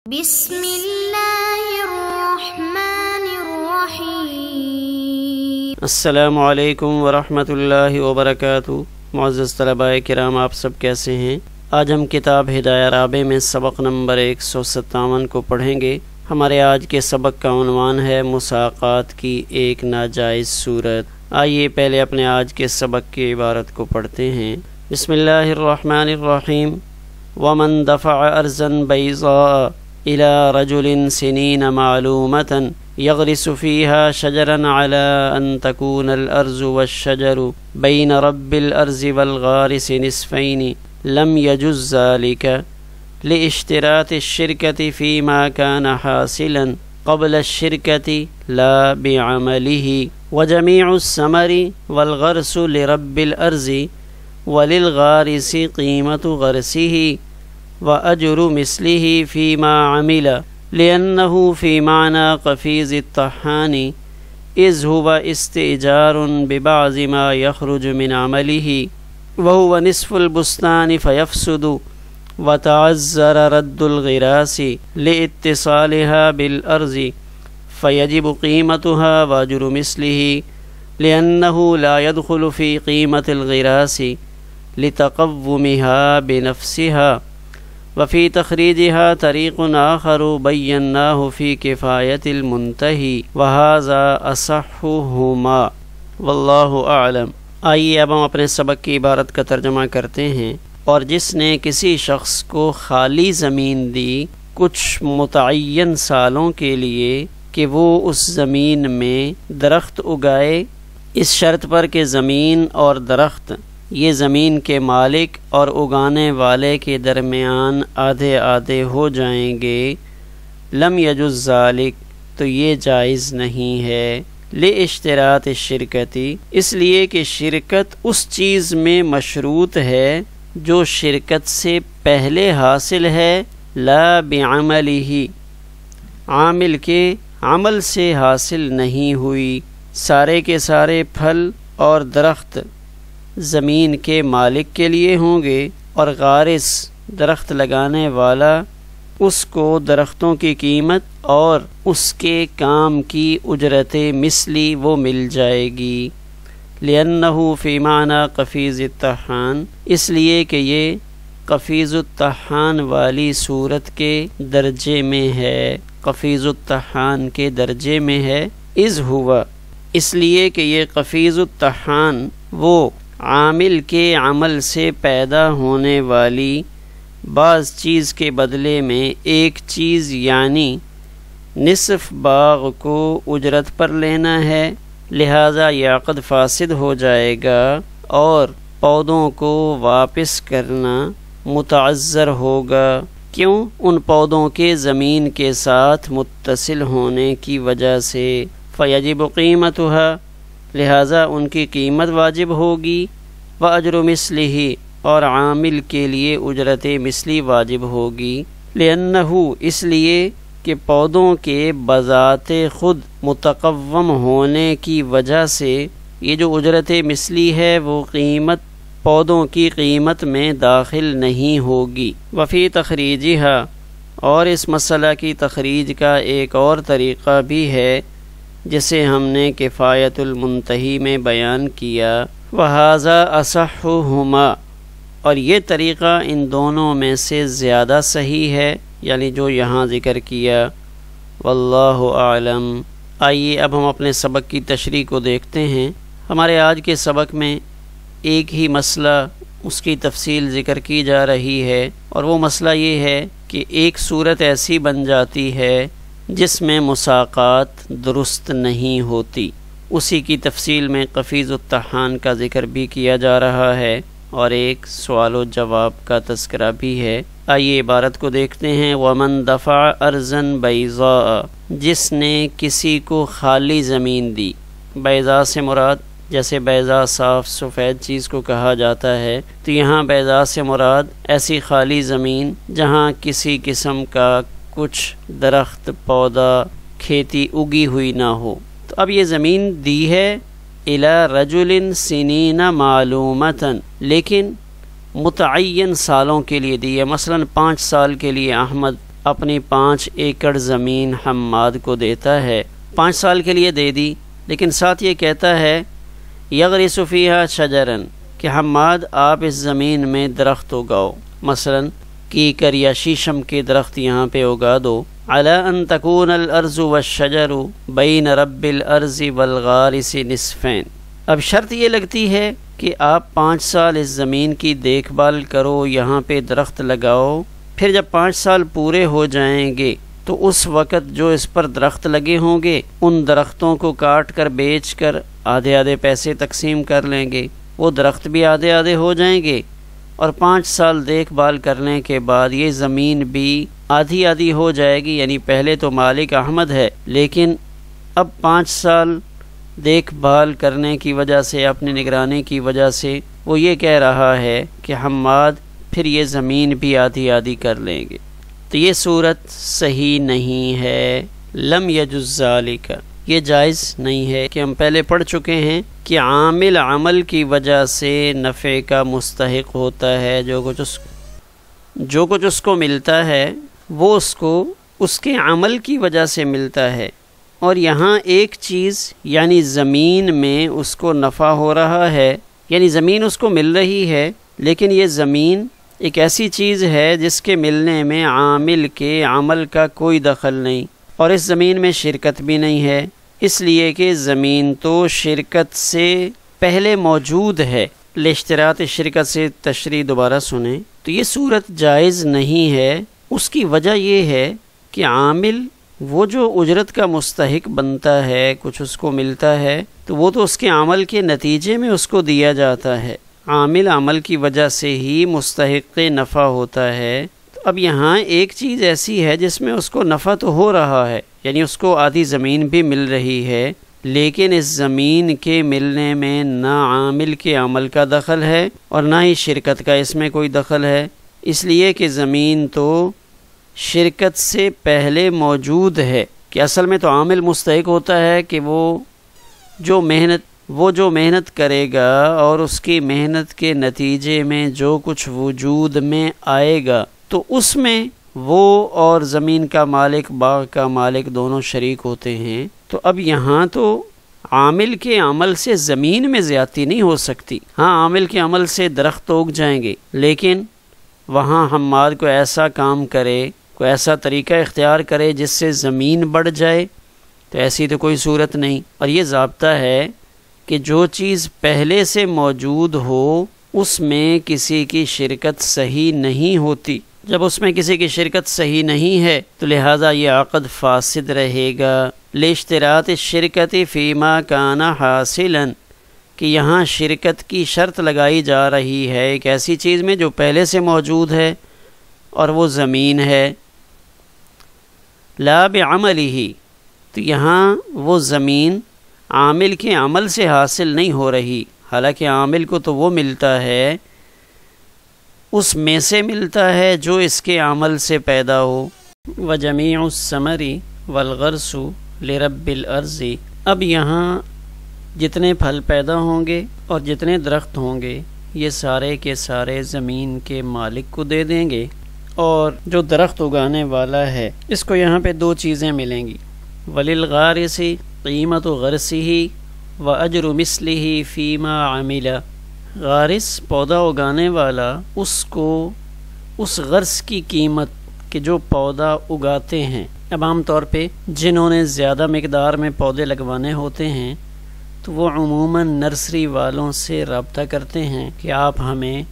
بسم اللہ الرحمن الرحیم۔ السلام علیکم ورحمۃ اللہ وبرکاتہ۔ معزز طلباء کرام، آپ سب کیسے ہیں؟ آج ہم کتاب ہدایہ رابع میں سبق نمبر 157 کو پڑھیں گے۔ ہمارے آج کے سبق کا عنوان ہے مساقات کی ایک ناجائز صورت۔ آئیے پہلے اپنے آج کے سبق کی عبارت کو پڑھتے ہیں۔ بسم اللہ الرحمن الرحیم۔ ومن دفع ارضا بیضاء الى رجل سنین معلومة يغرس فيها شجرا على ان تكون الارض والشجر بين رب الارض والغارس نصفين لم يجز ذلك لاشتراط الشركة فيما كان حاصلا قبل الشركة لا بعمله، وجميع الثمر والغرس لرب الارض وللغارس قيمة غرسه وأجر مثله فيما عمل، لأنه في معنى قفيز الطحان إذ هو استئجار ببعض ما يخرج من عمله وهو نصف البستان فيفسد، وتعذر رد الغراس لاتصالها بالأرض فيجب قيمتها وأجر مثله، لأنه لا يدخل في قيمة الغراس لتقومها بنفسها، وفي تخريجها طريق آخر بيناه في كفاية المنتهي وهذا أصحهما والله أعلم۔ آئیے اب ہم اپنے سبق کی عبارت کا ترجمہ کرتے ہیں۔ اور جس نے کسی شخص کو خالی زمین دی کچھ متعین سالوں کے لیے کہ وہ اس زمین میں درخت اگائے، اس شرط پر کہ زمین اور درخت یہ زمین کے مالک اور اگانے والے کے درمیان آدھے آدھے ہو جائیں گے، لم یجز ذالک، تو یہ جائز نہیں ہے، لاشتراط الشرکتی، اس لیے کہ شرکت اس چیز میں مشروط ہے جو شرکت سے پہلے حاصل ہے، لا بعملہ، عامل کے عمل سے حاصل نہیں ہوئی۔ سارے کے سارے پھل اور درخت زمین کے مالک کے لیے ہوں گے، اور غارس درخت لگانے والا اس کو درختوں کی قیمت اور اس کے کام کی اجرت مثلی وہ مل جائے گی۔ لأنہ فی معنی قفیز الطحان، اس لیے کہ یہ قفیز الطحان والی صورت کے درجے میں ہے، قفیز الطحان کے درجے میں ہے۔ اذ ہوا، اس لیے کہ یہ قفیز الطحان وہ عامل کے عمل سے پیدا ہونے والی بعض چیز کے بدلے میں ایک چیز یعنی نصف باغ کو اجرت پر لینا ہے، لہذا یہ عقد فاسد ہو جائے گا اور پودوں کو واپس کرنا متعذر ہوگا۔ کیوں؟ ان پودوں کے زمین کے ساتھ متصل ہونے کی وجہ سے، فیجب قیمتها، لہذا ان کی قیمت واجب ہوگی، وأجر مثلہ، اور عامل کے لیے اجرت مثلی واجب ہوگی، لأنہ، اس لیے کہ پودوں کے بذات خود متقوم ہونے کی وجہ سے یہ جو اجرت مثلی ہے وہ قیمت پودوں کی قیمت میں داخل نہیں ہوگی۔ وفی تخریجها، اور اس مسئلہ کی تخریج کا ایک اور طریقہ بھی ہے جسے ہم نے کفایت المنتہی میں بیان کیا، وہذا اصحہما، اور یہ طریقہ ان دونوں میں سے زیادہ صحیح ہے، یعنی جو یہاں ذکر کیا، واللہ اعلم۔ آئیے اب ہم اپنے سبق کی تشریح کو دیکھتے ہیں۔ ہمارے آج کے سبق میں ایک ہی مسئلہ اس کی تفصیل ذکر کی جا رہی ہے، اور وہ مسئلہ یہ ہے کہ ایک صورت ایسی بن جاتی ہے جس میں مساقات درست نہیں ہوتی، اسی کی تفصیل میں قفیز الطحان کا ذکر بھی کیا جا رہا ہے اور ایک سوال و جواب کا تذکرہ بھی ہے۔ آئیے عبارت کو دیکھتے ہیں۔ ومن دفع ارضا بیضاء، جس نے کسی کو خالی زمین دی، بیضاء سے مراد جیسے بیضاء صاف سفید چیز کو کہا جاتا ہے، تو یہاں بیضاء سے مراد ایسی خالی زمین جہاں کسی قسم کا کچھ درخت پودا کھیتی اگی ہوئی نہ ہو۔ تو اب یہ زمین دی ہے الی رجل سنین معلومتاً، لیکن متعین سالوں کے لیے دی ہے۔ مثلا 5 سال کے لیے احمد اپنی 5 ایکڑ زمین حماد کو دیتا ہے، 5 سال کے لیے دے دی، لیکن ساتھ یہ کہتا ہے یغرس فیہا شجرن کہ حماد آپ اس زمین میں درخت اگاؤ، مثلا کیکر یا شیشم کے درخت یہاں پہ اگا دو، علی ان تکون الارض والشجر بین رب الارض والغارس نصفین۔ اب شرط یہ لگتی ہے کہ آپ 5 سال اس زمین کی دیکھ بھال کرو، یہاں پہ درخت لگاؤ، پھر جب 5 سال پورے ہو جائیں گے تو اس وقت جو اس پر درخت لگے ہوں گے ان درختوں کو کاٹ کر بیچ کر آدھے آدھے پیسے تقسیم کر لیں گے، وہ درخت بھی آدھے آدھے ہو جائیں گے، اور 5 سال دیکھ بھال کرنے کے بعد یہ زمین بھی آدھی آدھی ہو جائے گی، یعنی پہلے تو مالک احمد ہے، لیکن اب 5 سال دیکھ بھال کرنے کی وجہ سے، اپنی نگرانی کی وجہ سے وہ یہ کہہ رہا ہے کہ حماد پھر یہ زمین بھی آدھی آدھی کر لیں گے۔ تو یہ صورت صحیح نہیں ہے، لم یجوز ذالک، یہ جائز نہیں ہے، کہ ہم پہلے پڑھ چکے ہیں کہ عامل عمل کی وجہ سے نفع کا مستحق ہوتا ہے، جو کچھ اس کو ملتا ہے وہ اس کو اس کے عمل کی وجہ سے ملتا ہے، اور یہاں ایک چیز یعنی زمین میں اس کو نفع ہو رہا ہے، یعنی زمین اس کو مل رہی ہے، لیکن یہ زمین ایک ایسی چیز ہے جس کے ملنے میں عامل کے عمل کا کوئی دخل نہیں، اور اس زمین میں شرکت بھی نہیں ہے، اس لیے کہ زمین تو شرکت سے پہلے موجود ہے۔ لاشتراط شرکت سے تشریح دوبارہ سنیں تو یہ صورت جائز نہیں ہے۔ اس کی وجہ یہ ہے کہ عامل وہ جو اجرت کا مستحق بنتا ہے، کچھ اس کو ملتا ہے، تو وہ تو اس کے عمل کے نتیجے میں اس کو دیا جاتا ہے، عامل عمل کی وجہ سے ہی مستحق نفع ہوتا ہے۔ اب یہاں ایک چیز ایسی ہے جس میں اس کو نفع تو ہو رہا ہے، یعنی اس کو آدھی زمین بھی مل رہی ہے، لیکن اس زمین کے ملنے میں نہ عامل کے عمل کا دخل ہے اور نہ ہی شرکت کا اس میں کوئی دخل ہے، اس لیے کہ زمین تو شرکت سے پہلے موجود ہے، کہ اصل میں تو عامل مستحق ہوتا ہے کہ وہ جو محنت کرے گا اور اس کی محنت کے نتیجے میں جو کچھ وجود میں آئے گا تو اس میں وہ اور زمین کا مالک، باغ کا مالک دونوں شریک ہوتے ہیں۔ تو اب یہاں تو عامل کے عمل سے زمین میں زیادتی نہیں ہو سکتی، ہاں عامل کے عمل سے درخت اگ جائیں گے، لیکن وہاں حماد کو ایسا کام کرے، کوئی ایسا طریقہ اختیار کرے جس سے زمین بڑھ جائے، تو ایسی تو کوئی صورت نہیں۔ اور یہ ضابطہ ہے کہ جو چیز پہلے سے موجود ہو اس میں کسی کی شرکت صحیح نہیں ہوتی، جب اس میں کسی کی شرکت صحیح نہیں ہے تو لہٰذا یہ عقد فاسد رہے گا۔ لاشتراط الشرکت فیما کان حاصلا، کہ یہاں شرکت کی شرط لگائی جا رہی ہے ایک ایسی چیز میں جو پہلے سے موجود ہے اور وہ زمین ہے، لا بعملہ، تو یہاں وہ زمین عامل کے عمل سے حاصل نہیں ہو رہی، حالانکہ عامل کو تو وہ ملتا ہے، اس میں سے ملتا ہے جو اس کے عمل سے پیدا ہو۔ وَجَمِيعُ الثَّمَرِ وَالْغَرْسُ لِرَبِّ الْأَرْضِ، اب یہاں جتنے پھل پیدا ہوں گے اور جتنے درخت ہوں گے یہ سارے کے سارے زمین کے مالک کو دے دیں گے، اور جو درخت اگانے والا ہے اس کو یہاں پہ 2 چیزیں ملیں گی، وَلِلْغَارِسِ قِیمَةُ غَرْسِهِ وَأَجْرُ مِثْلِهِ فِيمَا عَمِلَ، غارس پودا اگانے والا اس کو اس غرس کی قیمت کہ جو پودا اگاتے ہیں، اب عام طور پہ جنہوں نے زیادہ مقدار میں پودے لگوانے ہوتے ہیں تو وہ عموماً نرسری والوں سے رابطہ کرتے ہیں کہ آپ ہمیں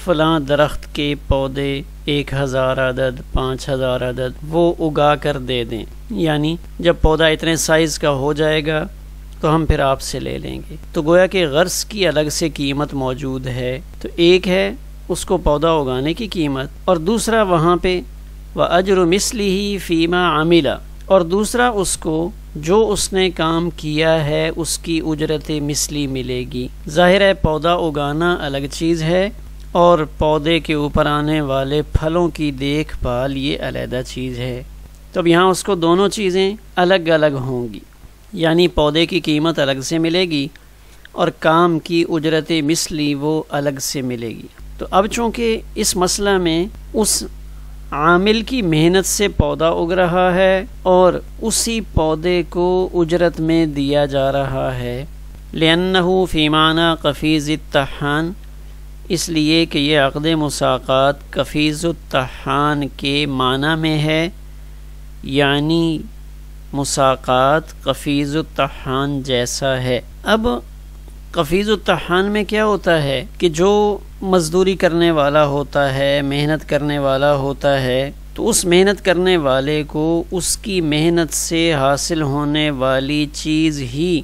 فلاں درخت کے پودے 1000 عدد 5000 عدد وہ اگا کر دے دیں، یعنی جب پودا اتنے سائز کا ہو جائے گا تو ہم پھر آپ سے لے لیں گے۔ تو گویا کہ غرس کی الگ سے قیمت موجود ہے، تو ایک ہے اس کو پودا اگانے کی قیمت، اور دوسرا وہاں پہ وَأَجْرُ مِثْلِهِ فِيمَا عَمِلَ، اور دوسرا اس کو جو اس نے کام کیا ہے اس کی اجرت مثلی ملے گی۔ ظاہر ہے پودا اگانا الگ چیز ہے اور پودے کے اوپر آنے والے پھلوں کی دیکھ بھال یہ علیحدہ چیز ہے، تو اب یہاں اس کو دونوں چیزیں الگ الگ ہوں گی، یعنی پودے کی قیمت الگ سے ملے گی اور کام کی اجرت مثلی وہ الگ سے ملے گی۔ تو اب چونکہ اس مسئلہ میں اس عامل کی محنت سے پودا اگ رہا ہے اور اسی پودے کو اجرت میں دیا جا رہا ہے۔ لِأَنَّهُ فِي مَعْنَى قَفِيزِ الطَّحَّانِ، اس لیے کہ یہ عقد مساقات قفیز الطحان کے معنی میں ہے، یعنی مساقات قفیز الطحان جیسا ہے۔ اب قفیز الطحان میں کیا ہوتا ہے کہ جو مزدوری کرنے والا ہوتا ہے، محنت کرنے والا ہوتا ہے، تو اس محنت کرنے والے کو اس کی محنت سے حاصل ہونے والی چیز ہی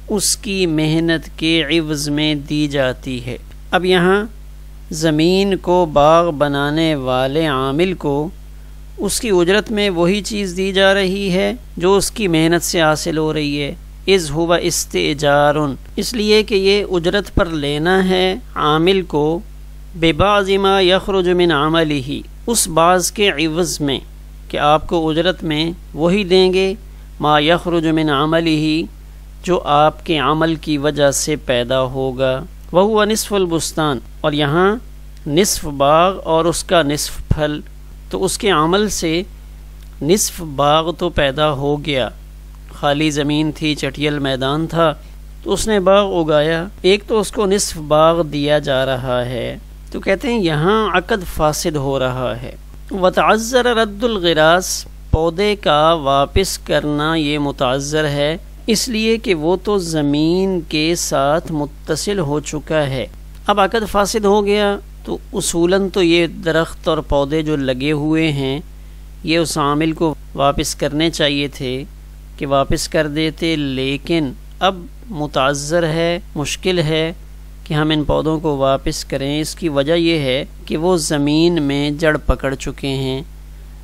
اس کی محنت کے عوض میں دی جاتی ہے۔ اب یہاں زمین کو باغ بنانے والے عامل کو اس کی اجرت میں وہی چیز دی جا رہی ہے جو اس کی محنت سے حاصل ہو رہی ہے۔ اذ هو استئجار، اس لیے کہ یہ اجرت پر لینا ہے عامل کو ببعض ما یخرج من عملہ، اس بعض کے عوض میں کہ آپ کو اجرت میں وہی دیں گے ما یخرج من عملہ، جو آپ کے عمل کی وجہ سے پیدا ہوگا۔ وہو نصف البستان، اور یہاں نصف باغ اور اس کا نصف پھل، تو اس کے عمل سے نصف باغ تو پیدا ہو گیا، خالی زمین تھی، چٹیل میدان تھا، تو اس نے باغ اگایا، ایک تو اس کو نصف باغ دیا جا رہا ہے، تو کہتے ہیں یہاں عقد فاسد ہو رہا ہے۔ وتعذر رد الغراس، پودے کا واپس کرنا یہ متعذر ہے، اس لیے کہ وہ تو زمین کے ساتھ متصل ہو چکا ہے۔ اب عقد فاسد ہو گیا تو اصولاً تو یہ درخت اور پودے جو لگے ہوئے ہیں یہ اس عامل کو واپس کرنے چاہیے تھے کہ واپس کر دیتے، لیکن اب متعذر ہے، مشکل ہے کہ ہم ان پودوں کو واپس کریں۔ اس کی وجہ یہ ہے کہ وہ زمین میں جڑ پکڑ چکے ہیں،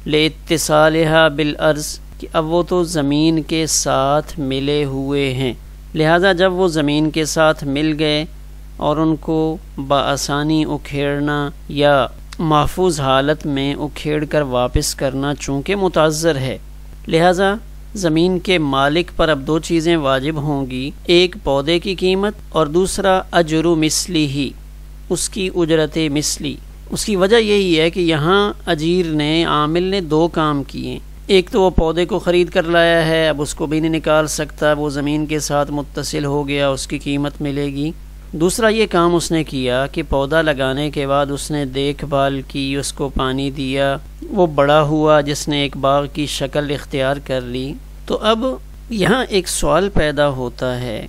لِاتصالِهَا بالارض، کہ اب وہ تو زمین کے ساتھ ملے ہوئے ہیں، لہذا جب وہ زمین کے ساتھ مل گئے اور ان کو بآسانی اکھیڑنا یا محفوظ حالت میں اکھیڑ کر واپس کرنا چونکہ متعذر ہے، لہذا زمین کے مالک پر اب دو چیزیں واجب ہوں گی، ایک پودے کی قیمت اور دوسرا اجر مثلی ہی، اس کی اجرت مثلی۔ اس کی وجہ یہی ہے کہ یہاں اجیر نے، عامل نے دو کام کیے، ایک تو وہ پودے کو خرید کر لایا ہے، اب اس کو بھی نہیں نکال سکتا، وہ زمین کے ساتھ متصل ہو گیا، اس کی قیمت ملے گی۔ دوسرا یہ کام اس نے کیا کہ پودا لگانے کے بعد اس نے دیکھ بھال کی، اس کو پانی دیا، وہ بڑا ہوا، جس نے ایک باغ کی شکل اختیار کر لی۔ تو اب یہاں ایک سوال پیدا ہوتا ہے،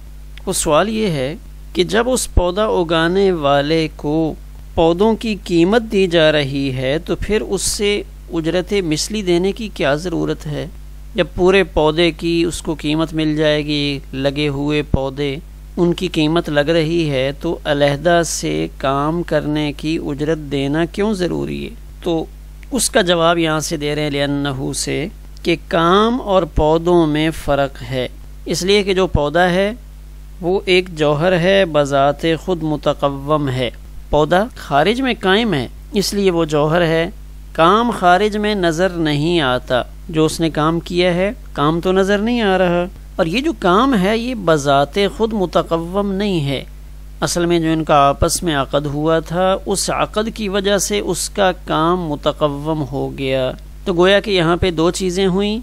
وہ سوال یہ ہے کہ جب اس پودا اگانے والے کو پودوں کی قیمت دی جا رہی ہے تو پھر اس سے اجرت مثلی دینے کی کیا ضرورت ہے؟ جب پورے پودے کی اس کو قیمت مل جائے گی، لگے ہوئے پودے ان کی قیمت لگ رہی ہے، تو علیحدہ سے کام کرنے کی اجرت دینا کیوں ضروری ہے؟ تو اس کا جواب یہاں سے دے رہے ہیں لِأَنَّهُ سے کہ کام اور پودوں میں فرق ہے، اس لیے کہ جو پودا ہے وہ ایک جوہر ہے، بذات خود متقوم ہے، پودا خارج میں قائم ہے اس لیے وہ جوہر ہے، کام خارج میں نظر نہیں آتا، جو اس نے کام کیا ہے کام تو نظر نہیں آ رہا، اور یہ جو کام ہے یہ بذات خود متقوم نہیں ہے، اصل میں جو ان کا آپس میں عقد ہوا تھا اس عقد کی وجہ سے اس کا کام متقوم ہو گیا۔ تو گویا کہ یہاں پہ دو چیزیں ہوئیں،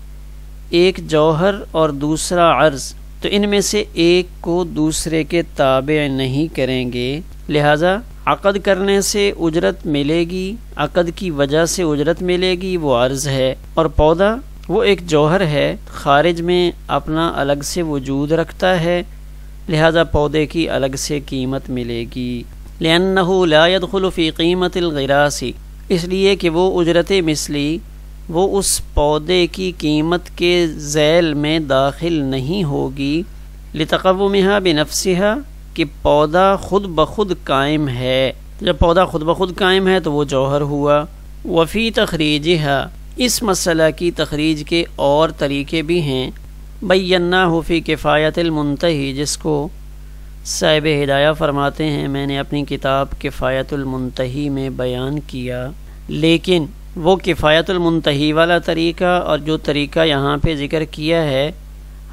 ایک جوہر اور دوسرا عرض، تو ان میں سے ایک کو دوسرے کے تابع نہیں کریں گے، لہذا عقد کرنے سے اجرت ملے گی، عقد کی وجہ سے اجرت ملے گی، وہ عرض ہے، اور پودا وہ ایک جوہر ہے، خارج میں اپنا الگ سے وجود رکھتا ہے، لہذا پودے کی الگ سے قیمت ملے گی۔ لِأَنَّهُ لَا يَدْخُلُ فِي قِيمَةِ الْغِرَاسِ، اس لیے کہ وہ اجرت مثلی وہ اس پودے کی قیمت کے ذیل میں داخل نہیں ہوگی، لِتَقَوُّمِهَا بِنَفْسِهَا، کہ پودا خود بخود قائم ہے، جب پودا خود بخود قائم ہے تو وہ جوہر ہوا۔ وفی تخریجها، اس مسئلہ کی تخریج کے اور طریقے بھی ہیں، بیناہ فی کفایت المنتہی، جس کو صاحب ہدایہ فرماتے ہیں میں نے اپنی کتاب کفایت المنتہی میں بیان کیا، لیکن وہ کفایت المنتہی والا طریقہ اور جو طریقہ یہاں پہ ذکر کیا ہے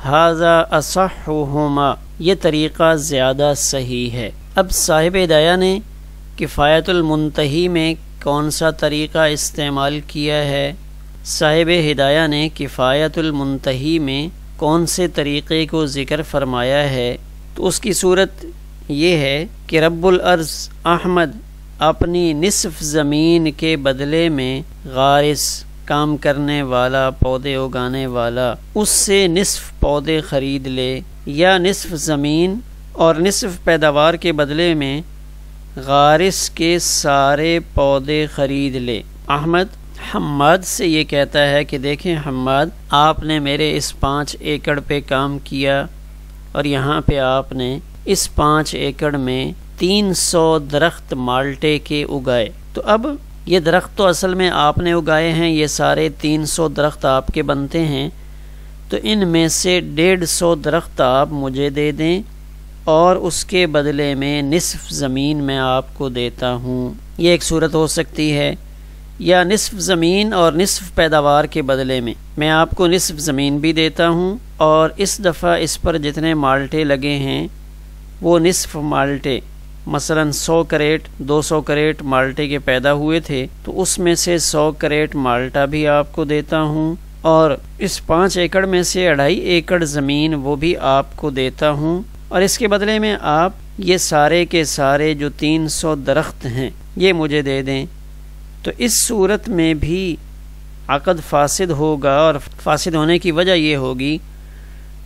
ھذا اصحھما، یہ طریقہ زیادہ صحیح ہے۔ اب صاحب ہدایہ نے کفایت المنتہی میں کون سا طریقہ استعمال کیا ہے؟ صاحب ہدایہ نے کفایت المنتہی میں کون سے طریقے کو ذکر فرمایا ہے؟ تو اس کی صورت یہ ہے کہ رب الارض احمد اپنی نصف زمین کے بدلے میں غارس کام کرنے والا، پودے اگانے والا، اس سے نصف پودے خرید لے، یا نصف زمین اور نصف پیداوار کے بدلے میں غارس کے سارے پودے خرید لے۔ احمد حماد سے یہ کہتا ہے کہ دیکھیں حماد، آپ نے میرے اس 5 ایکڑ پہ کام کیا اور یہاں پہ آپ نے اس 5 ایکڑ میں 300 درخت مالٹے کے اگائے۔ تو اب یہ درخت تو اصل میں آپ نے اگائے ہیں، یہ سارے 300 درخت آپ کے بنتے ہیں، تو ان میں سے 150 درخت آپ مجھے دے دیں اور اس کے بدلے میں نصف زمین میں آپ کو دیتا ہوں۔ یہ ایک صورت ہو سکتی ہے، یا نصف زمین اور نصف پیداوار کے بدلے میں آپ کو نصف زمین بھی دیتا ہوں، اور اس دفعہ اس پر جتنے مالٹے لگے ہیں وہ نصف مالٹے، مثلا 100 کریٹ 200 کریٹ مالٹے کے پیدا ہوئے تھے، تو اس میں سے 100 کریٹ مالٹا بھی آپ کو دیتا ہوں، اور اس 5 ایکڑ میں سے 2.5 ایکڑ زمین وہ بھی آپ کو دیتا ہوں، اور اس کے بدلے میں آپ یہ سارے کے سارے جو 300 درخت ہیں یہ مجھے دے دیں۔ تو اس صورت میں بھی عقد فاسد ہوگا، اور فاسد ہونے کی وجہ یہ ہوگی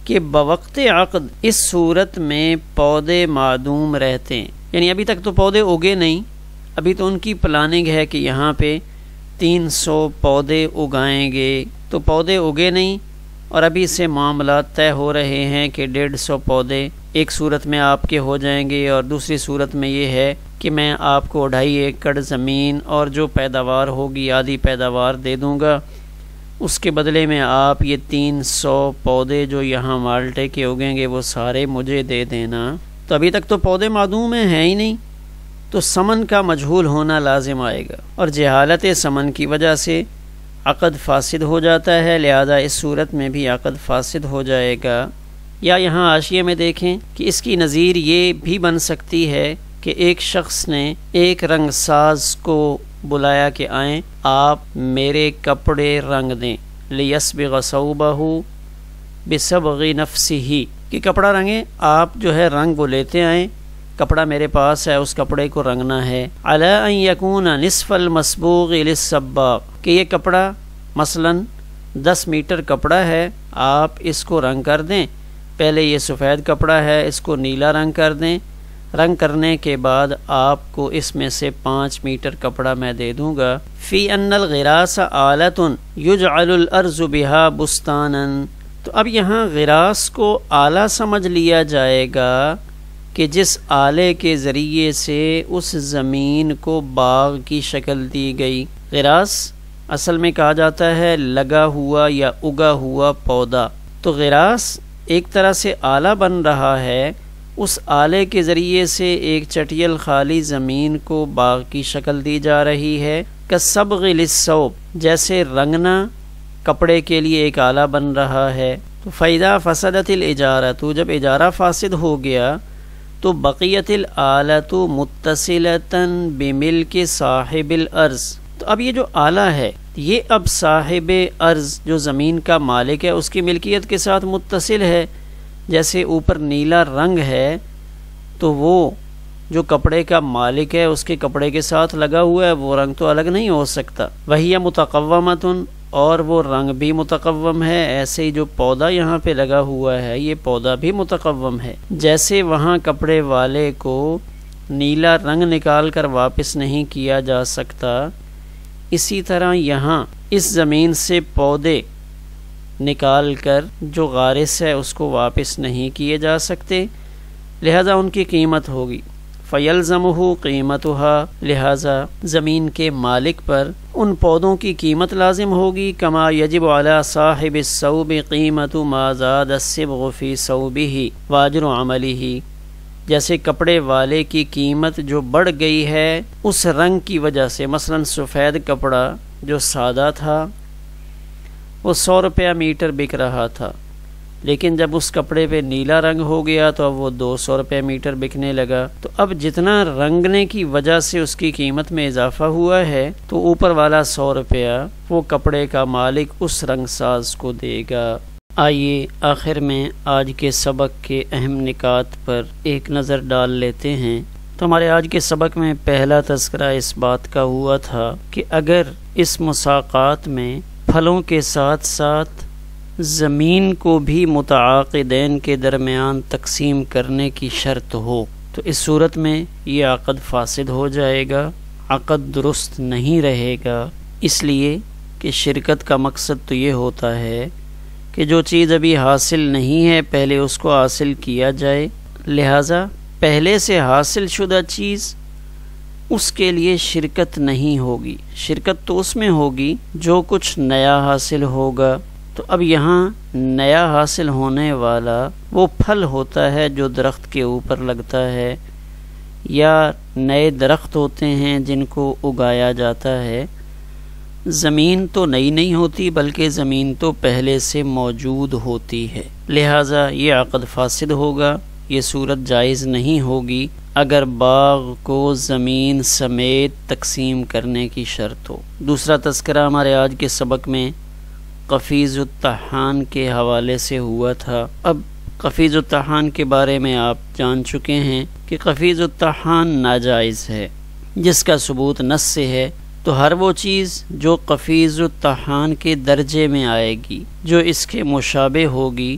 کہ بوقت عقد اس صورت میں پودے معدوم رہتے ہیں، یعنی ابھی تک تو پودے اگے نہیں، ابھی تو ان کی پلاننگ ہے کہ یہاں پہ 300 پودے اگائیں گے، تو پودے اگے نہیں، اور ابھی سے معاملات طے ہو رہے ہیں کہ 150 پودے ایک صورت میں آپ کے ہو جائیں گے، اور دوسری صورت میں یہ ہے کہ میں آپ کو 2.5 ایکڑ زمین اور جو پیداوار ہوگی آدھی پیداوار دے دوں گا، اس کے بدلے میں آپ یہ 300 پودے جو یہاں مالٹے کے اگیں گے وہ سارے مجھے دے دینا۔ تو ابھی تک تو پودے معدوم ہیں ہی نہیں، تو ثمن کا مجہول ہونا لازم آئے گا، اور جہالت ثمن کی وجہ سے عقد فاسد ہو جاتا ہے، لہذا اس صورت میں بھی عقد فاسد ہو جائے گا۔ یا یہاں حاشیے میں دیکھیں کہ اس کی نظیر یہ بھی بن سکتی ہے کہ ایک شخص نے ایک رنگ ساز کو بلایا کہ آئیں آپ میرے کپڑے رنگ دیں، لیسبغ ثوبہ بصبغ نفسہ، کہ کپڑا رنگیں، آپ جو ہے رنگ وہ لیتے آئیں، کپڑا میرے پاس ہے، اس کپڑے کو رنگنا ہے، علی ان یکون نصف المصبوغ للصباغ، کہ یہ کپڑا مثلا 10 میٹر کپڑا ہے، آپ اس کو رنگ کر دیں، پہلے یہ سفید کپڑا ہے اس کو نیلا رنگ کر دیں، رنگ کرنے کے بعد آپ کو اس میں سے 5 میٹر کپڑا میں دے دوں گا۔ فی ان الغراس آلۃ یجعل الارض بها بستانا، تو اب یہاں غراس کو آلہ سمجھ لیا جائے گا کہ جس آلے کے ذریعے سے اس زمین کو باغ کی شکل دی گئی۔ غراس اصل میں کہا جاتا ہے لگا ہوا یا اگا ہوا پودا، تو غراس ایک طرح سے آلہ بن رہا ہے، اس آلے کے ذریعے سے ایک چٹیل خالی زمین کو باغ کی شکل دی جا رہی ہے۔ کالصبغ للثوب، جیسے رنگنا کپڑے کے لیے ایک آلہ بن رہا ہے۔ تو فَإِذَا فَسَدَتِ الْإِجَارَةُ، جب اجارہ فاسد ہو گیا تو بقیت الآلۃ متصلۃ بملک صاحب الارض، تو اب یہ جو آلہ ہے یہ اب صاحب ارض جو زمین کا مالک ہے اس کی ملکیت کے ساتھ متصل ہے، جیسے اوپر نیلا رنگ ہے تو وہ جو کپڑے کا مالک ہے اس کے کپڑے کے ساتھ لگا ہوا ہے، وہ رنگ تو الگ نہیں ہو سکتا۔ وہی متقومۃ، اور وہ رنگ بھی متقوم ہے، ایسے ہی جو پودا یہاں پہ لگا ہوا ہے یہ پودا بھی متقوم ہے۔ جیسے وہاں کپڑے والے کو نیلا رنگ نکال کر واپس نہیں کیا جا سکتا، اسی طرح یہاں اس زمین سے پودے نکال کر جو غارس ہے اس کو واپس نہیں کیے جا سکتے، لہذا ان کی قیمت ہوگی۔ فَيَلْزَمُهُ قِيمَتُهَا، لہذا زمین کے مالک پر ان پودوں کی قیمت لازم ہوگی۔ كما يجب على صاحب الثوب قیمت ما زاد الصبغ في ثوبه واجر عمله، جیسے کپڑے والے کی قیمت جو بڑھ گئی ہے اس رنگ کی وجہ سے، مثلا سفید کپڑا جو سادہ تھا وہ 100 روپیہ میٹر بک رہا تھا، لیکن جب اس کپڑے پہ نیلا رنگ ہو گیا تو اب وہ 200 روپے میٹر بکنے لگا. تو اب جتنا رنگنے کی وجہ سے اس کی قیمت میں اضافہ ہوا ہے تو اوپر والا 100 روپیہ وہ کپڑے کا مالک اس رنگ ساز کو دے گا. آئیے آخر میں آج کے سبق کے اہم نکات پر ایک نظر ڈال لیتے ہیں. تو ہمارے آج کے سبق میں پہلا تذکرہ اس بات کا ہوا تھا کہ اگر اس مساقات میں پھلوں کے ساتھ ساتھ زمین کو بھی متعاقدین کے درمیان تقسیم کرنے کی شرط ہو تو اس صورت میں یہ عقد فاسد ہو جائے گا، عقد درست نہیں رہے گا. اس لیے کہ شرکت کا مقصد تو یہ ہوتا ہے کہ جو چیز ابھی حاصل نہیں ہے پہلے اس کو حاصل کیا جائے، لہٰذا پہلے سے حاصل شدہ چیز اس کے لیے شرکت نہیں ہوگی. شرکت تو اس میں ہوگی جو کچھ نیا حاصل ہوگا. تو اب یہاں نیا حاصل ہونے والا وہ پھل ہوتا ہے جو درخت کے اوپر لگتا ہے، یا نئے درخت ہوتے ہیں جن کو اگایا جاتا ہے. زمین تو نئی نہیں ہوتی بلکہ زمین تو پہلے سے موجود ہوتی ہے، لہٰذا یہ عقد فاسد ہوگا. یہ صورت جائز نہیں ہوگی اگر باغ کو زمین سمیت تقسیم کرنے کی شرط ہو. دوسرا تذکرہ ہمارے آج کے سبق میں قفیز الطحان کے حوالے سے ہوا تھا. اب قفیز الطحان کے بارے میں آپ جان چکے ہیں کہ قفیز الطحان ناجائز ہے جس کا ثبوت نص سے ہے. تو ہر وہ چیز جو قفیز الطحان کے درجے میں آئے گی، جو اس کے مشابہ ہوگی،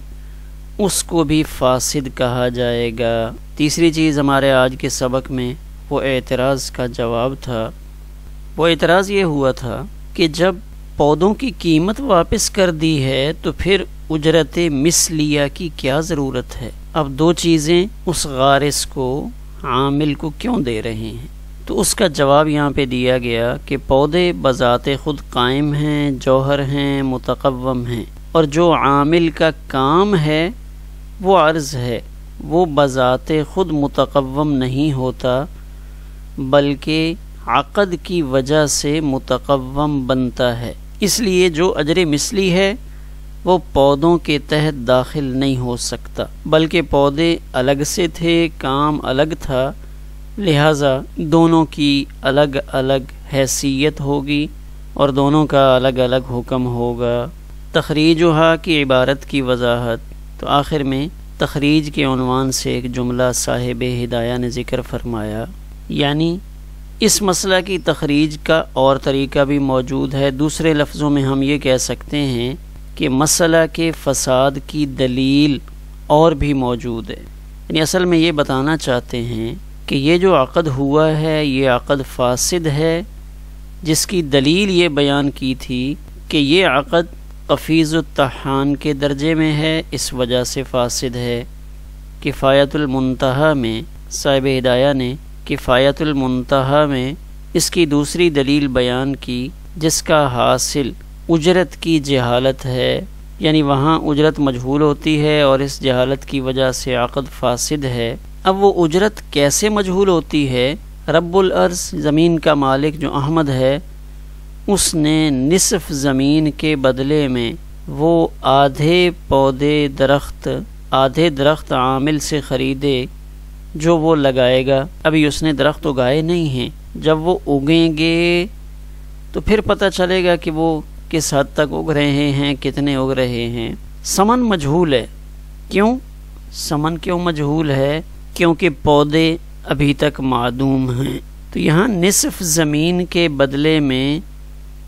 اس کو بھی فاسد کہا جائے گا. تیسری چیز ہمارے آج کے سبق میں وہ اعتراض کا جواب تھا. وہ اعتراض یہ ہوا تھا کہ جب پودوں کی قیمت واپس کر دی ہے تو پھر اجرت مثلیہ کی کیا ضرورت ہے؟ اب دو چیزیں اس غارس کو، عامل کو کیوں دے رہے ہیں؟ تو اس کا جواب یہاں پہ دیا گیا کہ پودے بذات خود قائم ہیں، جوہر ہیں، متقوم ہیں، اور جو عامل کا کام ہے وہ عرض ہے، وہ بذات خود متقوم نہیں ہوتا بلکہ عقد کی وجہ سے متقوم بنتا ہے. اس لیے جو اجر مثلی ہے وہ پودوں کے تحت داخل نہیں ہو سکتا، بلکہ پودے الگ سے تھے، کام الگ تھا، لہٰذا دونوں کی الگ الگ حیثیت ہوگی اور دونوں کا الگ الگ حکم ہوگا. تخریجھا کی عبارت کی وضاحت. تو آخر میں تخریج کے عنوان سے ایک جملہ صاحب ہدایہ نے ذکر فرمایا، یعنی اس مسئلہ کی تخریج کا اور طریقہ بھی موجود ہے. دوسرے لفظوں میں ہم یہ کہہ سکتے ہیں کہ مسئلہ کے فساد کی دلیل اور بھی موجود ہے. یعنی اصل میں یہ بتانا چاہتے ہیں کہ یہ جو عقد ہوا ہے یہ عقد فاسد ہے، جس کی دلیل یہ بیان کی تھی کہ یہ عقد قفیز الطحان کے درجے میں ہے، اس وجہ سے فاسد ہے. کفایت المنتہا میں صاحب ہدایہ نے کفایت المنتہا میں اس کی دوسری دلیل بیان کی، جس کا حاصل اجرت کی جہالت ہے. یعنی وہاں اجرت مجہول ہوتی ہے اور اس جہالت کی وجہ سے عقد فاسد ہے. اب وہ اجرت کیسے مجہول ہوتی ہے؟ رب الارض، زمین کا مالک جو احمد ہے، اس نے نصف زمین کے بدلے میں وہ آدھے درخت عامل سے خریدے جو وہ لگائے گا. ابھی اس نے درخت اگائے نہیں ہیں، جب وہ اگیں گے تو پھر پتہ چلے گا کہ وہ کس حد تک اگ رہے ہیں، کتنے اگ رہے ہیں. ثمن مجہول ہے. کیوں ثمن کیوں مجہول ہے؟ کیونکہ پودے ابھی تک معدوم ہیں. تو یہاں نصف زمین کے بدلے میں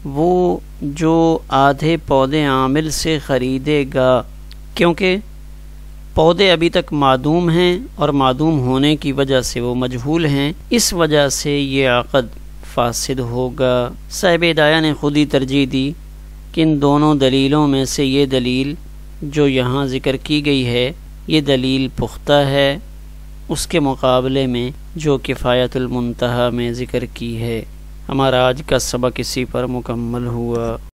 وہ جو آدھے پودے عامل سے خریدے گا، کیونکہ پودے ابھی تک معدوم ہیں اور معدوم ہونے کی وجہ سے وہ مجہول ہیں، اس وجہ سے یہ عقد فاسد ہوگا. صاحب ہدایہ نے خود ہی ترجیح دی کہ ان دونوں دلیلوں میں سے یہ دلیل جو یہاں ذکر کی گئی ہے یہ دلیل پختہ ہے اس کے مقابلے میں جو کفایت المنتہا میں ذکر کی ہے. ہمارا آج کا سبق اسی پر مکمل ہوا.